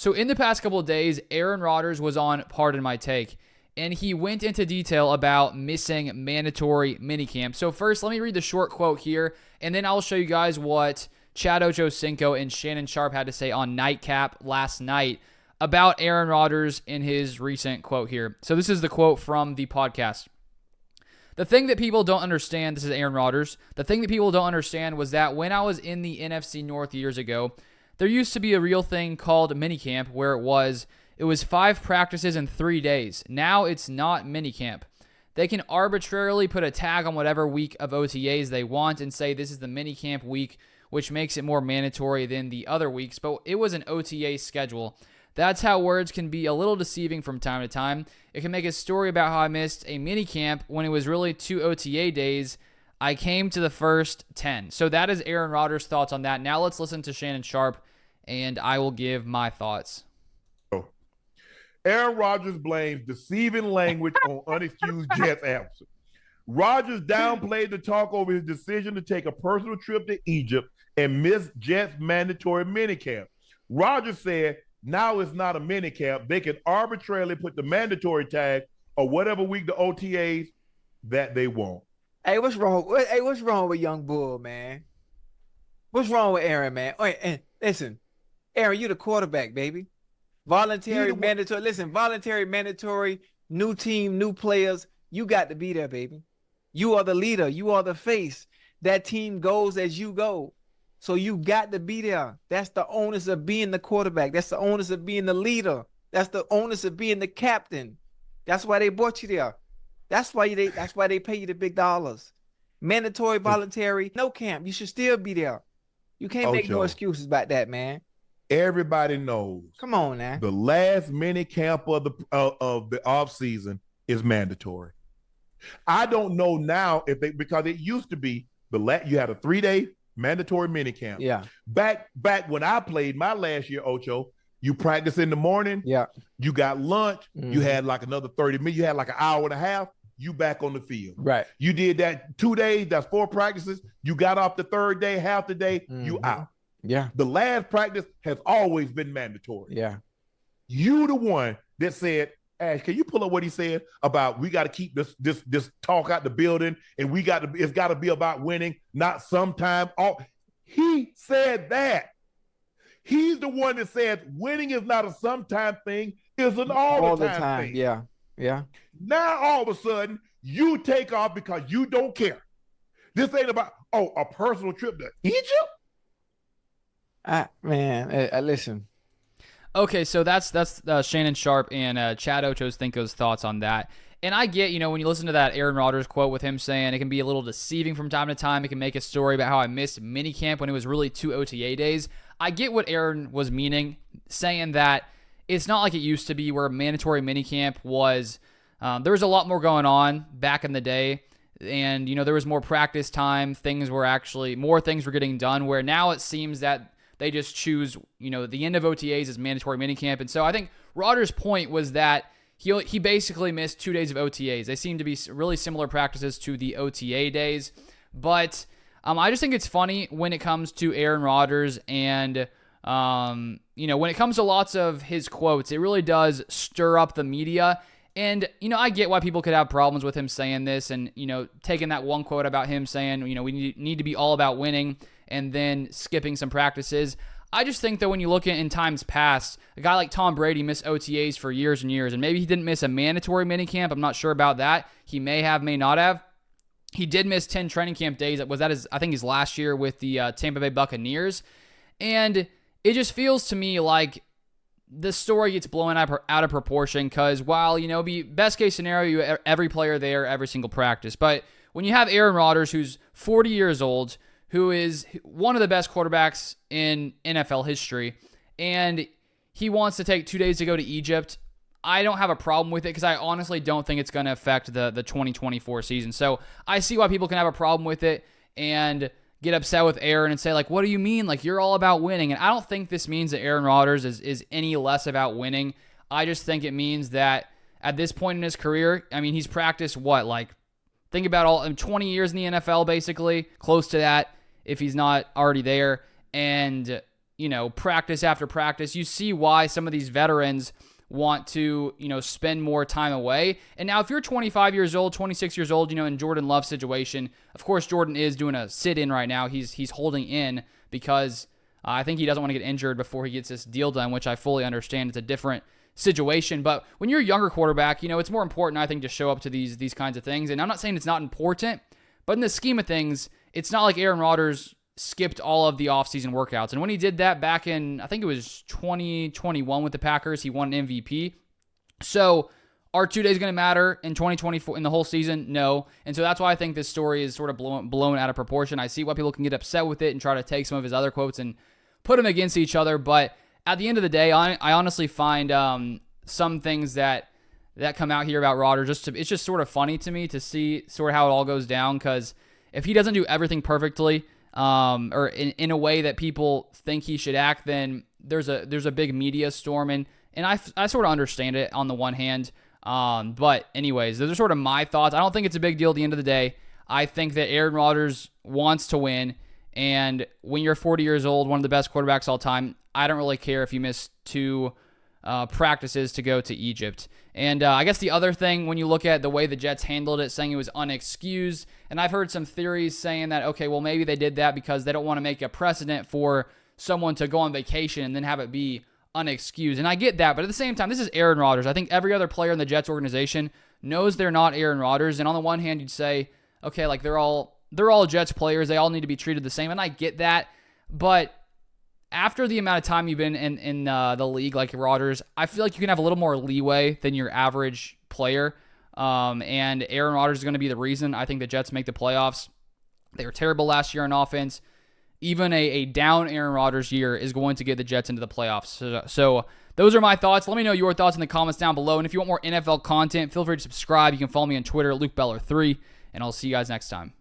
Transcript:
So in the past couple of days, Aaron Rodgers was on Pardon My Take, and he went into detail about missing mandatory minicamp. So first, let me read the short quote here, and then I'll show you guys what Chad Ochocinco and Shannon Sharpe had to say on Nightcap last night about Aaron Rodgers in his recent quote here. So this is the quote from the podcast. The thing that people don't understand, this is Aaron Rodgers, the thing that people don't understand was that when I was in the NFC North years ago, there used to be a real thing called minicamp where it was 5 practices in 3 days. Now it's not minicamp. They can arbitrarily put a tag on whatever week of OTAs they want and say this is the minicamp week, which makes it more mandatory than the other weeks, but it was an OTA schedule. That's how words can be a little deceiving from time to time. It can make a story about how I missed a minicamp when it was really 2 OTA days. I came to the first 10. So that is Aaron Rodgers' thoughts on that. Now let's listen to Shannon Sharpe, and I will give my thoughts. Aaron Rodgers blames deceiving language on unexcused Jets absence. Rodgers downplayed the talk over his decision to take a personal trip to Egypt and miss Jets' mandatory minicamp. Rodgers said, now it's not a minicamp. They can arbitrarily put the mandatory tag or whatever week the OTAs that they want. Hey, what's wrong? Hey, what's wrong with young Bull, man? What's wrong with Aaron, man? Oh, and listen, Aaron, you the quarterback, baby. Voluntary, mandatory. Listen, voluntary, mandatory, new team, new players. You got to be there, baby. You are the leader. You are the face. That team goes as you go. So you got to be there. That's the onus of being the quarterback. That's the onus of being the leader. That's the onus of being the captain. That's why they brought you there. That's why they pay you the big dollars. Mandatory, voluntary, no camp. You should still be there. You can't make no excuses about that, man. Everybody knows. Come on now. The last mini camp of the offseason is mandatory. I don't know now because it used to be you had a 3-day mandatory mini camp. Yeah. Back when I played my last year, Ocho, you practice in the morning. Yeah. You got lunch. Mm-hmm. You had like another 30 minutes. You had like an hour and a half. You back on the field. Right. You did that 2 days. That's 4 practices. You got off the 3rd day, half the day. Mm-hmm. You out. Yeah. The last practice has always been mandatory. Yeah. You the one that said, Ash, can you pull up what he said about we got to keep this talk out the building and it's got to be about winning, not sometime. He said that. He's the one that said winning is not a sometime thing, it's an all the time thing. Yeah. Yeah. Now all of a sudden you take off because you don't care. This ain't about a personal trip to Egypt. Listen. Okay, so that's Shannon Sharpe and Chad Ochocinco's thoughts on that. And I get, when you listen to that Aaron Rodgers quote with him saying it can be a little deceiving from time to time. It can make a story about how I missed minicamp when it was really 2 OTA days. I get what Aaron was meaning, saying that it's not like it used to be where mandatory minicamp was. There was a lot more going on back in the day. And, there was more practice time. More things were getting done, where now it seems that they just choose, the end of OTAs as mandatory minicamp. And so I think Rodgers' point was that he basically missed 2 days of OTAs. They seem to be really similar practices to the OTA days. But I just think it's funny when it comes to Aaron Rodgers and, when it comes to lots of his quotes, it really does stir up the media. And, I get why people could have problems with him saying this and, taking that one quote about him saying, we need to be all about winning and then skipping some practices. I just think that when you look at in times past, a guy like Tom Brady missed OTAs for years and years, and maybe he didn't miss a mandatory minicamp. I'm not sure about that. He may have, may not have. He did miss 10 training camp days. Was that his last year with the Tampa Bay Buccaneers. And it just feels to me like the story gets blown out of proportion because while, be best case scenario, every player there, every single practice. But when you have Aaron Rodgers, who's 40 years old, who is one of the best quarterbacks in NFL history, and he wants to take 2 days to go to Egypt, I don't have a problem with it because I honestly don't think it's going to affect the 2024 season. So I see why people can have a problem with it and get upset with Aaron and say, like, what do you mean? Like, you're all about winning. And I don't think this means that Aaron Rodgers is any less about winning. I just think it means that at this point in his career, he's practiced think about 20 years in the NFL, basically, close to that, if he's not already there. And, practice after practice. You see why some of these veterans want to, spend more time away. And now if you're 25 years old, 26 years old, in Jordan Love's situation, of course, Jordan is doing a sit-in right now. He's holding in because I think he doesn't want to get injured before he gets this deal done, which I fully understand. It's a different situation. But when you're a younger quarterback, it's more important, I think, to show up to these kinds of things. And I'm not saying it's not important, but in the scheme of things, it's not like Aaron Rodgers skipped all of the offseason workouts. And when he did that back in, I think it was 2021 with the Packers, he won an MVP. So are 2 days going to matter in 2024 in the whole season? No. And so that's why I think this story is sort of blown out of proportion. I see why people can get upset with it and try to take some of his other quotes and put them against each other. But at the end of the day, I honestly find some things that come out here about Rodgers, it's just sort of funny to me to see sort of how it all goes down, because if he doesn't do everything perfectly, or in a way that people think he should act, then there's a big media storm, and I sort of understand it on the one hand. But anyways, those are sort of my thoughts. I don't think it's a big deal at the end of the day. I think that Aaron Rodgers wants to win, and when you're 40 years old, one of the best quarterbacks all time, I don't really care if you miss 2 practices to go to Egypt. And I guess the other thing, when you look at the way the Jets handled it, saying it was unexcused, and I've heard some theories saying that, okay, well, maybe they did that because they don't want to make a precedent for someone to go on vacation and then have it be unexcused. And I get that, but at the same time, this is Aaron Rodgers. I think every other player in the Jets organization knows they're not Aaron Rodgers. And on the one hand, you'd say, okay, like they're all Jets players. They all need to be treated the same. And I get that. But after the amount of time you've been in the league like Rodgers, I feel like you can have a little more leeway than your average player. And Aaron Rodgers is going to be the reason I think the Jets make the playoffs. They were terrible last year on offense. Even a down Aaron Rodgers year is going to get the Jets into the playoffs. So those are my thoughts. Let me know your thoughts in the comments down below. And if you want more NFL content, feel free to subscribe. You can follow me on Twitter, LukeBeller3. And I'll see you guys next time.